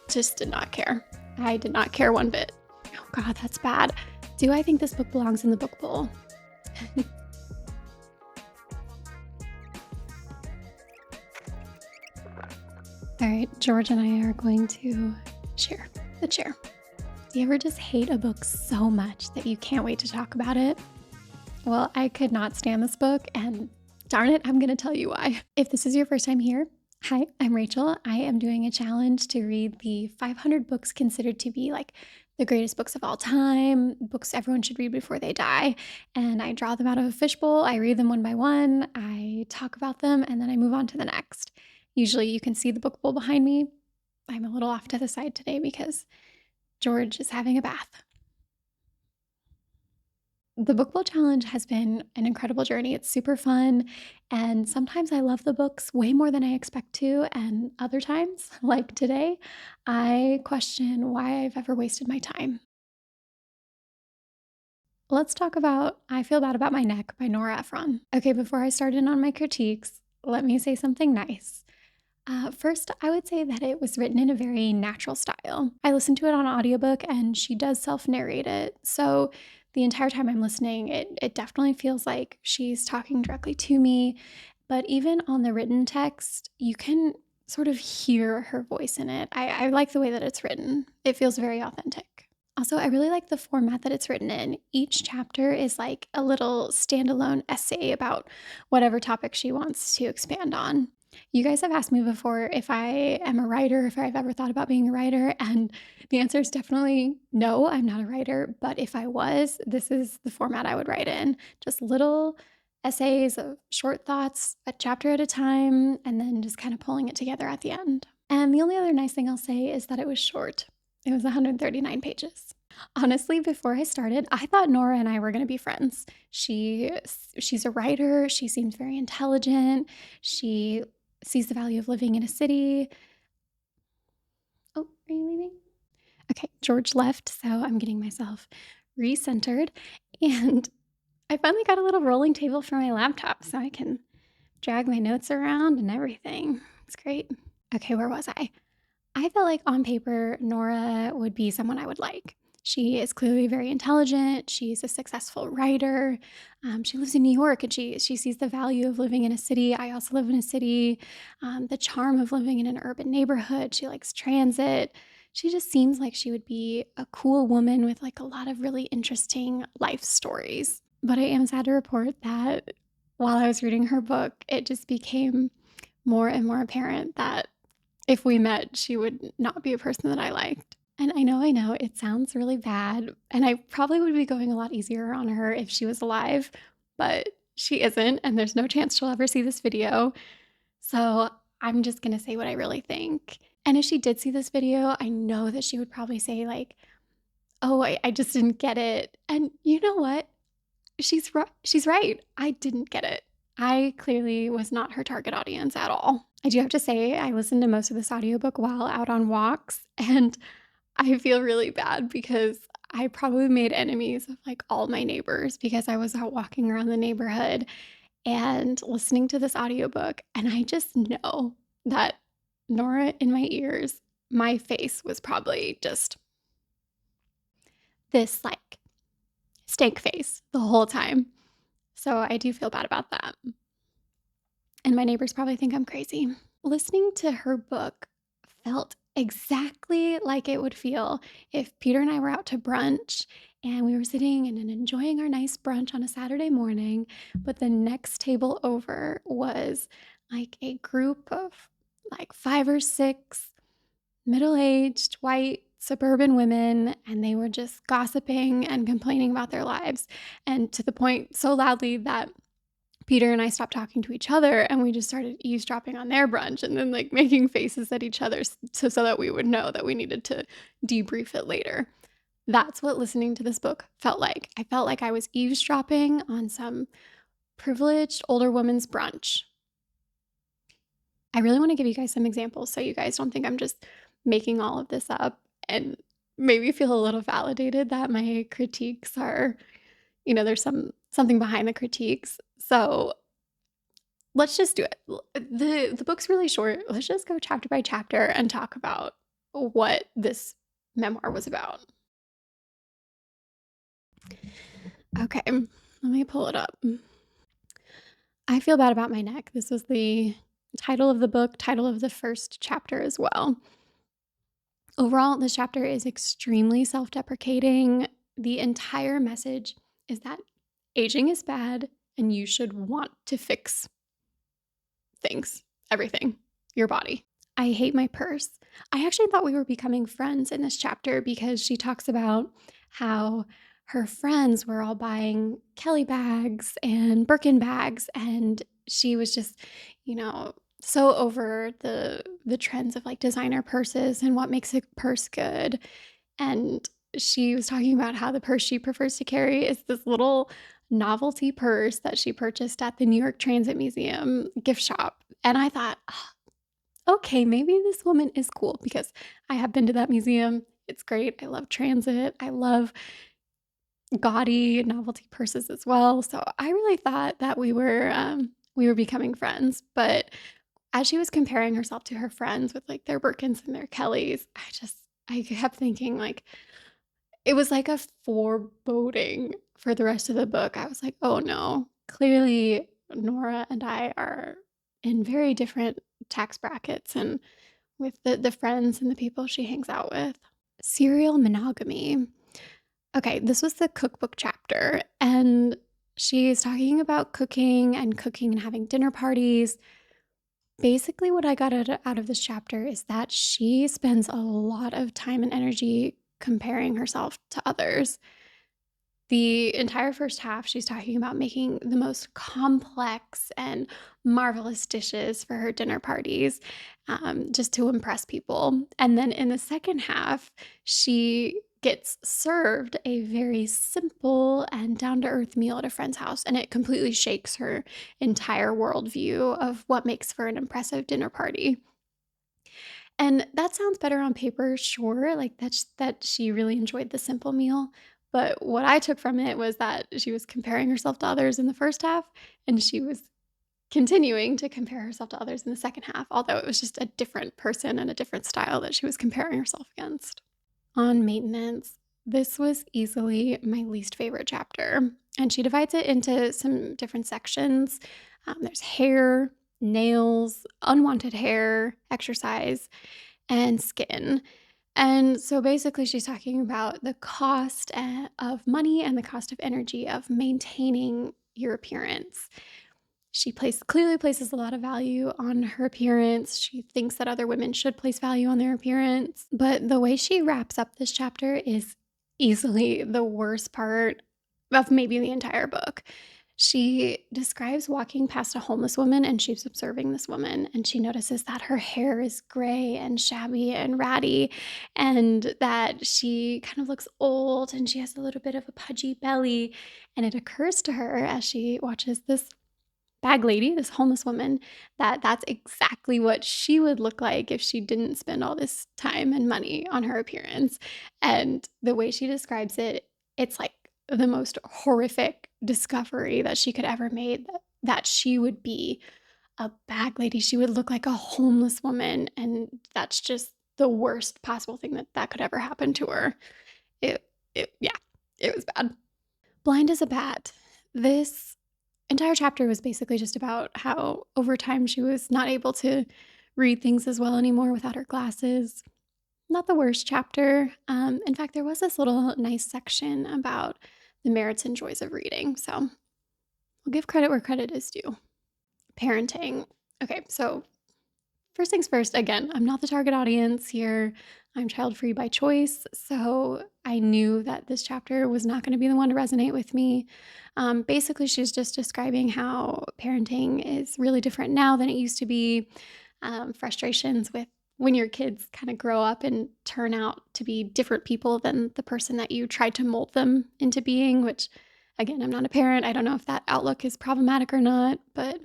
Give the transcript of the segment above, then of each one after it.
just did not care. I did not care one bit. Oh God, that's bad. Do I think this book belongs in the book bowl? All right, George and I are going to share the chair. Do you ever just hate a book so much that you can't wait to talk about it? Well, I could not stand this book, and darn it, I'm going to tell you why. If this is your first time here, hi, I'm Rachel. I am doing a challenge to read the 500 books considered to be like the greatest books of all time, books everyone should read before they die. And I draw them out of a fishbowl, I read them one by one, I talk about them, and then I move on to the next. Usually you can see the book bowl behind me. I'm a little off to the side today because George is having a bath. The book bowl challenge has been an incredible journey. It's super fun, and sometimes I love the books way more than I expect to, and other times, like today, I question why I've ever wasted my time. Let's talk about I Feel Bad About My Neck by Nora Ephron. Okay, before I start in on my critiques, let me say something nice. First, I would say that it was written in a very natural style. I listened to it on audiobook and she does self narrate it. So the entire time I'm listening, it definitely feels like she's talking directly to me. But even on the written text, you can sort of hear her voice in it. I like the way that it's written, it feels very authentic. Also, I really like the format that it's written in. Each chapter is like a little standalone essay about whatever topic she wants to expand on. You guys have asked me before if I am a writer, if I've ever thought about being a writer, and the answer is definitely no, I'm not a writer. But if I was, this is the format I would write in. Just little essays of short thoughts, a chapter at a time, and then just kind of pulling it together at the end. And the only other nice thing I'll say is that it was short. It was 139 pages. Honestly, before I started, I thought Nora and I were going to be friends. She's a writer. She seems very intelligent. She sees the value of living in a city. Oh, are you leaving? Okay, George left, so I'm getting myself recentered. And I finally got a little rolling table for my laptop so I can drag my notes around and everything. It's great. Okay, where was I? I felt like on paper, Nora would be someone I would like. She is clearly very intelligent. She's a successful writer. She lives in New York and she sees the value of living in a city. I also live in a city. The charm of living in an urban neighborhood. She likes transit. She just seems like she would be a cool woman with like a lot of really interesting life stories. But I am sad to report that while I was reading her book, it just became more and more apparent that if we met, she would not be a person that I liked. And I know, it sounds really bad. And I probably would be going a lot easier on her if she was alive, but she isn't. And there's no chance she'll ever see this video. So I'm just going to say what I really think. And if she did see this video, I know that she would probably say, like, oh, I just didn't get it. And you know what? She's right. I didn't get it. I clearly was not her target audience at all. I do have to say, I listened to most of this audiobook while out on walks, and I feel really bad because I probably made enemies of like all my neighbors because I was out walking around the neighborhood and listening to this audiobook. And I just know that Nora in my ears, my face was probably just this like stank face the whole time. So I do feel bad about that. And my neighbors probably think I'm crazy. Listening to her book felt exactly like it would feel if Peter and I were out to brunch and we were sitting and enjoying our nice brunch on a Saturday morning, but the next table over was like a group of like 5 or 6 middle-aged white suburban women, and they were just gossiping and complaining about their lives, and to the point so loudly that Peter and I stopped talking to each other and we just started eavesdropping on their brunch and then like making faces at each other so that we would know that we needed to debrief it later. That's what listening to this book felt like. I felt like I was eavesdropping on some privileged older woman's brunch. I really want to give you guys some examples so you guys don't think I'm just making all of this up and maybe feel a little validated that my critiques are, there's something behind the critiques. So let's just do it. The book's really short. Let's just go chapter by chapter and talk about what this memoir was about. Okay, let me pull it up. I Feel Bad About My Neck. This was the title of the book, title of the first chapter as well. Overall, this chapter is extremely self deprecating. The entire message is that aging is bad and you should want to fix things, everything, your body. I hate my purse. I actually thought we were becoming friends in this chapter because she talks about how her friends were all buying Kelly bags and Birkin bags, and she was just, so over the trends of like designer purses and what makes a purse good. And she was talking about how the purse she prefers to carry is this little novelty purse that she purchased at the New York Transit Museum gift shop. And I thought, okay, maybe this woman is cool because I have been to that museum. It's great. I love transit. I love gaudy novelty purses as well. So I really thought that we were becoming friends. But as she was comparing herself to her friends with like their Birkins and their Kellys, I kept thinking like it was like a foreboding for the rest of the book. I was like, oh no, clearly Nora and I are in very different tax brackets and with the friends and the people she hangs out with. Serial monogamy. Okay, this was the cookbook chapter, and she's talking about cooking and having dinner parties. Basically, what I got out of this chapter is that she spends a lot of time and energy comparing herself to others. The entire first half, she's talking about making the most complex and marvelous dishes for her dinner parties, just to impress people. And then in the second half, she gets served a very simple and down to earth meal at a friend's house, and it completely shakes her entire worldview of what makes for an impressive dinner party. And that sounds better on paper, sure, like, that she really enjoyed the simple meal, but what I took from it was that she was comparing herself to others in the first half, and she was continuing to compare herself to others in the second half, although it was just a different person and a different style that she was comparing herself against. On maintenance, this was easily my least favorite chapter, and she divides it into some different sections. There's hair, nails, unwanted hair, exercise, and skin. And so basically, she's talking about the cost of money and the cost of energy of maintaining your appearance. Clearly places a lot of value on her appearance. She thinks that other women should place value on their appearance. But the way she wraps up this chapter is easily the worst part of maybe the entire book. She describes walking past a homeless woman, and she's observing this woman, and she notices that her hair is gray and shabby and ratty, and that she kind of looks old and she has a little bit of a pudgy belly. And it occurs to her as she watches this bag lady, this homeless woman, that that's exactly what she would look like if she didn't spend all this time and money on her appearance. And the way she describes it, it's like the most horrific discovery that she could ever made, that she would be a bag lady. She would look like a homeless woman, and that's just the worst possible thing that could ever happen to her. Yeah, it was bad. Blind as a bat. This entire chapter was basically just about how over time she was not able to read things as well anymore without her glasses. Not the worst chapter. In fact, there was this little nice section about the merits and joys of reading. So I'll give credit where credit is due. Parenting. Okay, so first things first, again, I'm not the target audience here. I'm child free by choice. So I knew that this chapter was not going to be the one to resonate with me. Basically, she's just describing how parenting is really different now than it used to be. Frustrations with when your kids kind of grow up and turn out to be different people than the person that you tried to mold them into being, which, again, I'm not a parent. I don't know if that outlook is problematic or not, but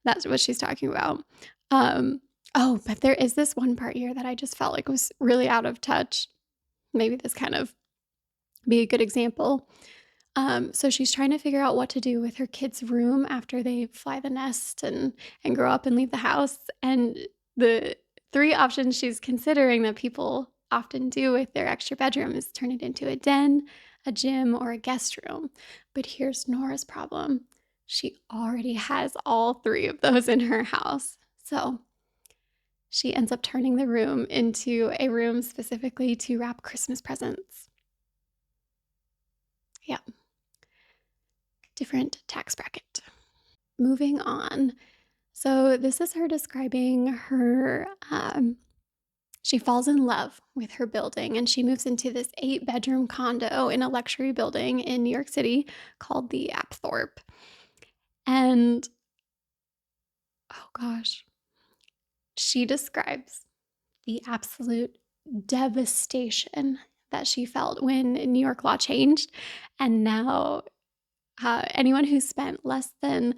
that's what she's talking about. Um, Oh, but there is this one part here that I just felt like was really out of touch. Maybe this kind of be a good example. So she's trying to figure out what to do with her kid's room after they fly the nest and grow up and leave the house. And the three options she's considering that people often do with their extra bedroom is turn it into a den, a gym, or a guest room. But here's Nora's problem. She already has all three of those in her house. So she ends up turning the room into a room specifically to wrap Christmas presents. Yeah, different tax bracket. Moving on. So this is her describing her, she falls in love with her building and she moves into this 8-bedroom condo in a luxury building in New York City called the Apthorpe. And oh gosh, she describes the absolute devastation that she felt when New York law changed. And now anyone who spent less than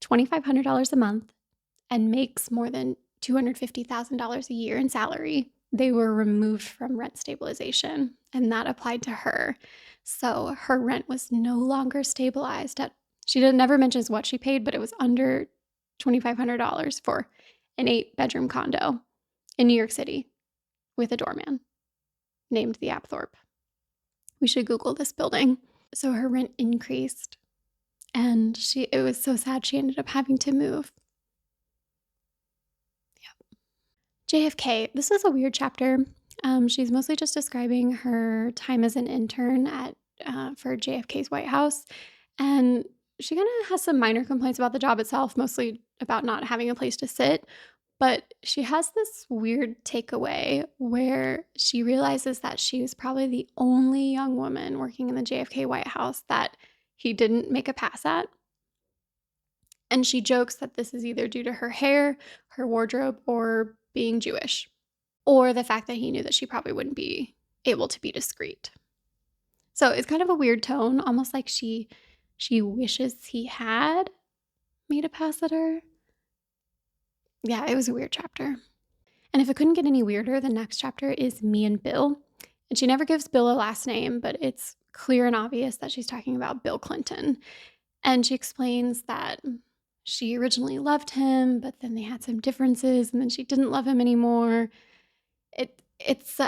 $2,500 a month and makes more than $250,000 a year in salary, they were removed from rent stabilization, and that applied to her. So her rent was no longer stabilized at, never mentions what she paid, but it was under $2,500 for an 8-bedroom condo in New York City with a doorman named the Apthorpe. We should Google this building. So her rent increased, and it was so sad she ended up having to move. JFK, this is a weird chapter. She's mostly just describing her time as an intern for JFK's White House. And she kind of has some minor complaints about the job itself, mostly about not having a place to sit. But she has this weird takeaway where she realizes that she was probably the only young woman working in the JFK White House that he didn't make a pass at. And she jokes that this is either due to her hair, her wardrobe, or being Jewish, or the fact that he knew that she probably wouldn't be able to be discreet. So it's kind of a weird tone, almost like she wishes he had made a pass at her. Yeah, it was a weird chapter. And if it couldn't get any weirder, the next chapter is Me and Bill. And she never gives Bill a last name, but it's clear and obvious that she's talking about Bill Clinton. And she explains that she originally loved him, but then they had some differences, and then she didn't love him anymore. It's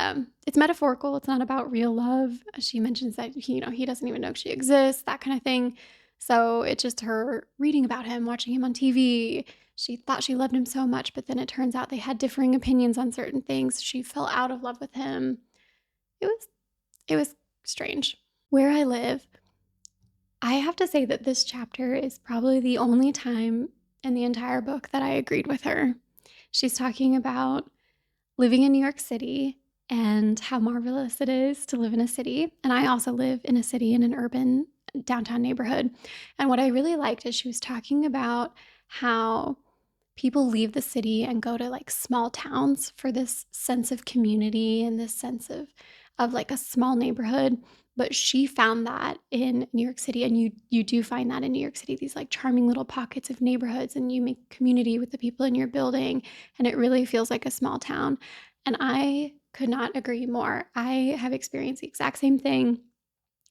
metaphorical. It's not about real love. She mentions that he doesn't even know she exists, that kind of thing. So it's just her reading about him, watching him on TV. She thought she loved him so much, but then it turns out they had differing opinions on certain things. She fell out of love with him. It was strange. Where I live, I have to say that this chapter is probably the only time in the entire book that I agreed with her. She's talking about living in New York City and how marvelous it is to live in a city. And I also live in a city in an urban downtown neighborhood. And what I really liked is she was talking about how people leave the city and go to like small towns for this sense of community and this sense of like a small neighborhood. But she found that in New York City, and you do find that in New York City, these like charming little pockets of neighborhoods, and you make community with the people in your building, and it really feels like a small town. And I could not agree more. I have experienced the exact same thing.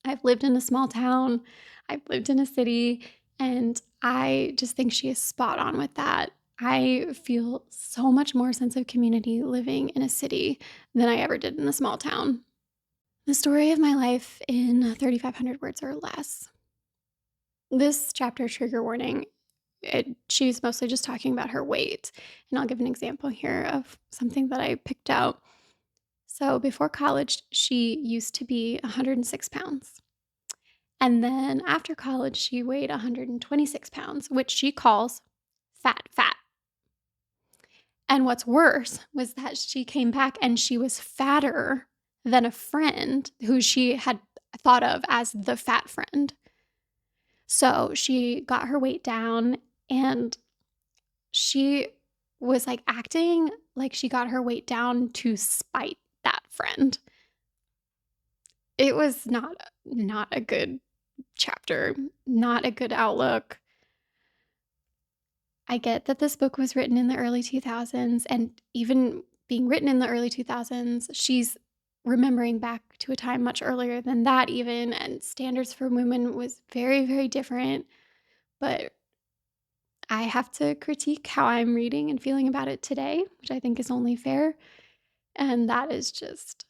I've lived in a small town, I've lived in a city, and I just think she is spot on with that. I feel so much more sense of community living in a city than I ever did in a small town. The story of my life in 3,500 words or less. This chapter, trigger warning, she's mostly just talking about her weight. And I'll give an example here of something that I picked out. So before college, she used to be 106 pounds. And then after college, she weighed 126 pounds, which she calls fat. And what's worse was that she came back and she was fatter than a friend who she had thought of as the fat friend. So she got her weight down, and she was like acting like she got her weight down to spite that friend. It was not a good chapter, not a good outlook. I get that this book was written in the early 2000s, and even being written in the early 2000s, she's remembering back to a time much earlier than that even, and standards for women was very, very different. But I have to critique how I'm reading and feeling about it today, which I think is only fair. And that is just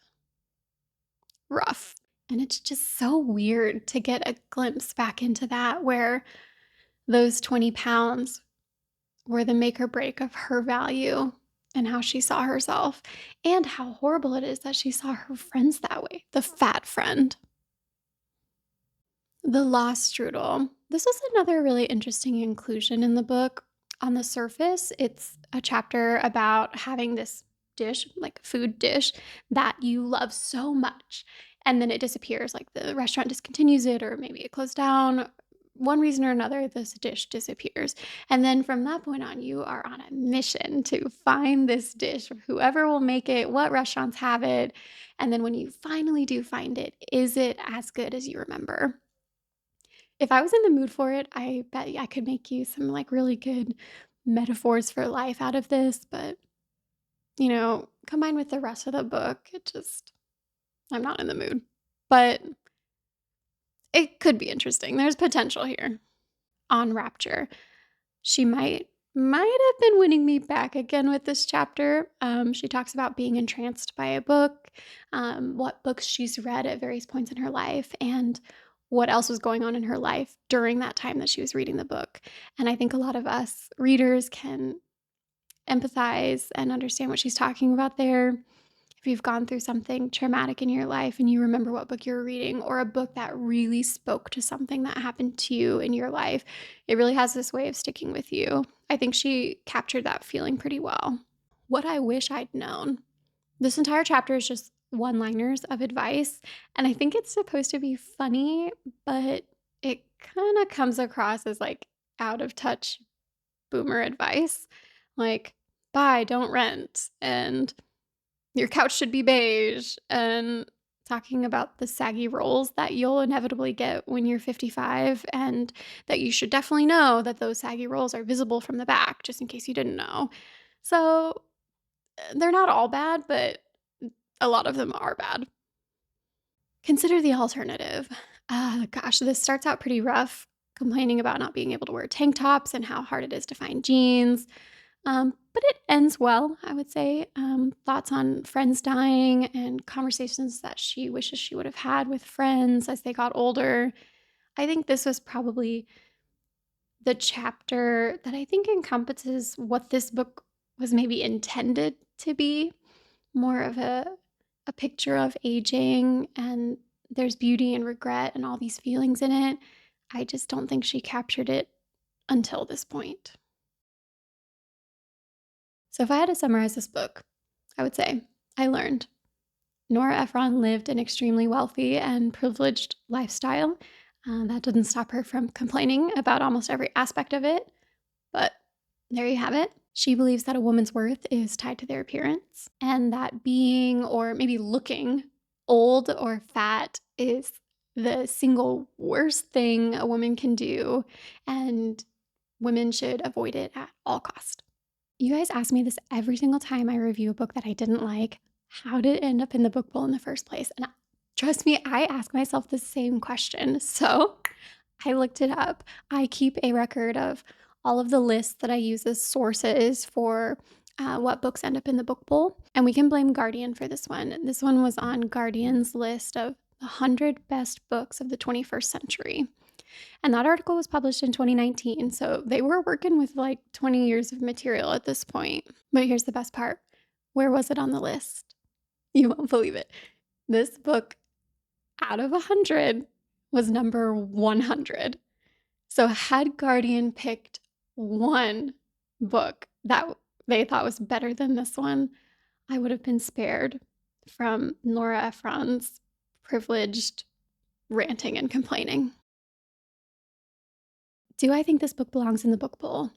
rough. And it's just so weird to get a glimpse back into that where those 20 pounds were the make or break of her value and how she saw herself, and how horrible it is that she saw her friends that way. The fat friend. The lost strudel. This was another really interesting inclusion in the book. On the surface, it's a chapter about having this dish, like a food dish, that you love so much. And then it disappears, like the restaurant discontinues it, or maybe it closed down. One reason or another, this dish disappears. And then from that point on, you are on a mission to find this dish, whoever will make it, what restaurants have it. And then when you finally do find it, is it as good as you remember? If I was in the mood for it, I bet I could make you some, like, really good metaphors for life out of this, but, combined with the rest of the book, I'm not in the mood. But it could be interesting. There's potential here. On Rapture, she might have been winning me back again with this chapter. She talks about being entranced by a book, what books she's read at various points in her life, and what else was going on in her life during that time that she was reading the book. And I think a lot of us readers can empathize and understand what she's talking about there. If you've gone through something traumatic in your life and you remember what book you were reading, or a book that really spoke to something that happened to you in your life, it really has this way of sticking with you. I think she captured that feeling pretty well. What I wish I'd known. This entire chapter is just one-liners of advice, and I think it's supposed to be funny, but it kind of comes across as like out of touch boomer advice. Like, buy, don't rent, and your couch should be beige, and talking about the saggy rolls that you'll inevitably get when you're 55, and that you should definitely know that those saggy rolls are visible from the back, just in case you didn't know. So they're not all bad, but a lot of them are bad. Consider the alternative. Gosh, this starts out pretty rough, complaining about not being able to wear tank tops and how hard it is to find jeans. But it ends well, I would say. Thoughts on friends dying and conversations that she wishes she would have had with friends as they got older. I think this was probably the chapter that I think encompasses what this book was maybe intended to be, more of a picture of aging, and there's beauty and regret and all these feelings in it. I just don't think she captured it until this point. So if I had to summarize this book, I would say I learned Nora Ephron lived an extremely wealthy and privileged lifestyle. That didn't stop her from complaining about almost every aspect of it, but there you have it. She believes that a woman's worth is tied to their appearance, and that being, or maybe looking, old or fat is the single worst thing a woman can do, and women should avoid it at all cost. You guys ask me this every single time I review a book that I didn't like. How did it end up in the book bowl in the first place? And trust me, I ask myself the same question. So I looked it up. I keep a record of all of the lists that I use as sources for what books end up in the book bowl. And we can blame Guardian for this one. This one was on Guardian's list of the 100 best books of the 21st century. And that article was published in 2019. So they were working with like 20 years of material at this point. But here's the best part. Where was it on the list? You won't believe it. This book out of 100 was number 100. So had Guardian picked one book that they thought was better than this one, I would have been spared from Nora Ephron's privileged ranting and complaining. Do I think this book belongs in the book bowl?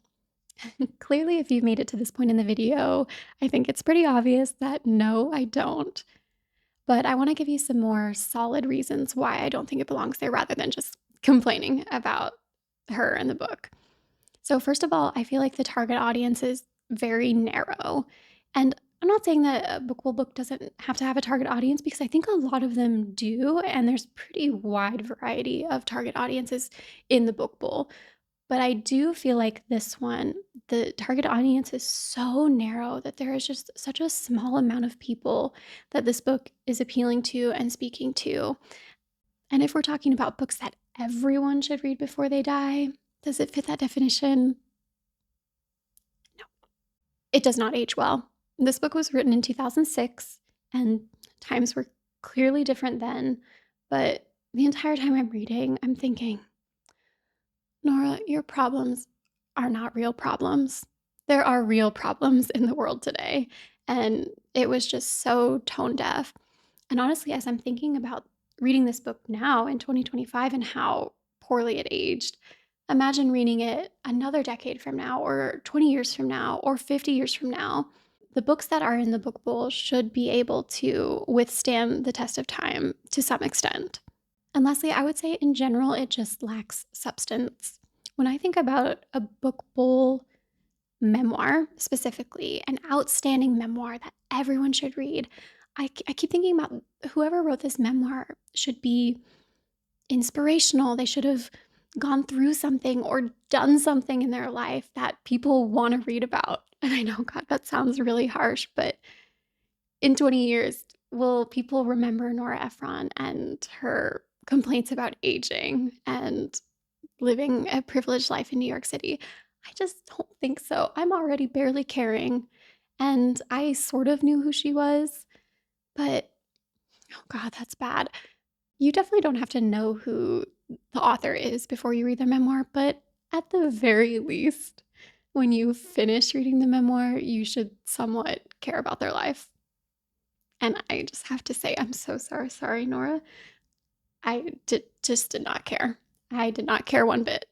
Clearly, if you've made it to this point in the video, I think it's pretty obvious that no, I don't. But I want to give you some more solid reasons why I don't think it belongs there rather than just complaining about her and the book. So, first of all, I feel like the target audience is very narrow. And I'm not saying that a book doesn't have to have a target audience, because I think a lot of them do. And there's pretty wide variety of target audiences in the book bowl. But I do feel like this one, the target audience is so narrow that there is just such a small amount of people that this book is appealing to and speaking to. And if we're talking about books that everyone should read before they die, does it fit that definition? No, it does not age well. This book was written in 2006, and times were clearly different then. But the entire time I'm reading, I'm thinking, Nora, your problems are not real problems. There are real problems in the world today. And it was just so tone deaf. And honestly, as I'm thinking about reading this book now in 2025 and how poorly it aged, imagine reading it another decade from now, or 20 years from now, or 50 years from now. The books that are in the book bowl should be able to withstand the test of time to some extent. And lastly, I would say in general, it just lacks substance. When I think about a book bowl memoir, specifically, an outstanding memoir that everyone should read, I keep thinking about whoever wrote this memoir should be inspirational. They should have gone through something or done something in their life that people want to read about. And I know, God, that sounds really harsh, but in 20 years, will people remember Nora Ephron and her complaints about aging and living a privileged life in New York City? I just don't think so. I'm already barely caring. And I sort of knew who she was, but oh God, that's bad. You definitely don't have to know who the author is before you read their memoir, but at the very least, when you finish reading the memoir, you should somewhat care about their life. And I just have to say, I'm so sorry, Nora. I just did not care. I did not care one bit.